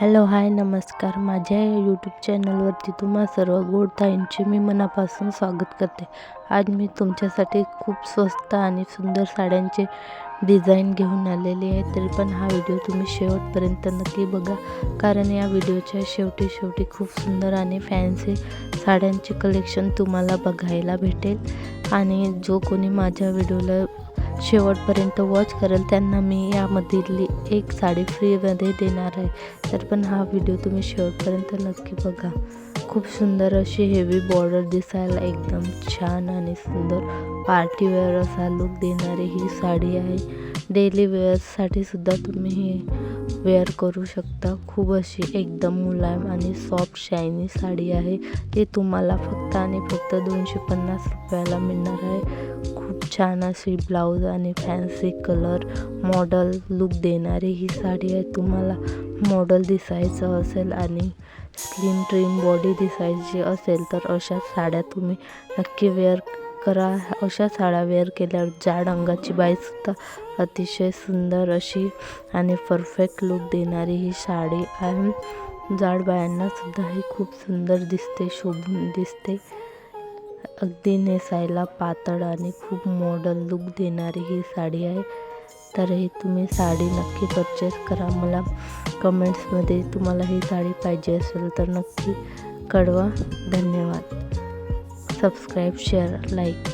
Hello hi नमस्कार. माझ्या YouTube चॅनलवरती तुम्हा सर्व गोड ताईंचे मी मनापासून स्वागत करते. आज मी तुमच्यासाठी खूप स्वस्त आणि सुंदर साड्यांचे डिझाईन घेऊन आलेली आहे. तरी पण हा व्हिडिओ तुम्ही शेवटपर्यंत नक्की बघा, कारण या व्हिडिओच्या शेवटी खूप सुंदर आणि फॅन्सी साड्यांचे कलेक्शन तुम्हाला बघायला भेटेल. आणि जो कोणी माझ्या व्हिडिओला शेवटपर्यंत वॉच करेल त्यांना मी यामधली एक साडी फ्रीमध्ये देणार आहे. तर पण हा व्हिडिओ तुम्ही शेवटपर्यंत नक्की बघा. खूप सुंदर अशी हेवी बॉर्डर दिसायला एकदम छान आणि सुंदर पार्टीवेअर असा लुक देणारी ही साडी आहे. डेली वेअर्ससाठी सुद्धा तुम्ही हे वेअर करू शकता. खूप अशी एकदम मुलायम आणि सॉफ्ट शायनी साडी आहे. ती तुम्हाला फक्त आणि फक्त 250 रुपयाला मिळणार आहे. खूप छान अशी ब्लाऊज आणि फॅन्सी कलर मॉडल लुक देणारी ही साडी आहे. तुम्हाला मॉडल दिसायचं असेल आणि स्लिम ट्रिम बॉडी दिसायची असेल तर अशा साड्या तुम्ही नक्की वेअर करा. अशा साड्या वेअर केल्यावर जाड अंगाची बाईसुद्धा अतिशय सुंदर अशी आणि परफेक्ट लुक देणारी ही साडी आहे. जाड बायांना सुद्धा ही खूप सुंदर दिसते, शोभून दिसते. अगदी नेसायला पातळ आणि खूप मॉडल लुक देणारी ही साडी आहे. तर ही तुम्ही साडी नक्की परचेस करा. मला कमेंट्समध्ये तुम्हाला ही साडी पाहिजे असेल तर नक्की कळवा. धन्यवाद. Subscribe, share, like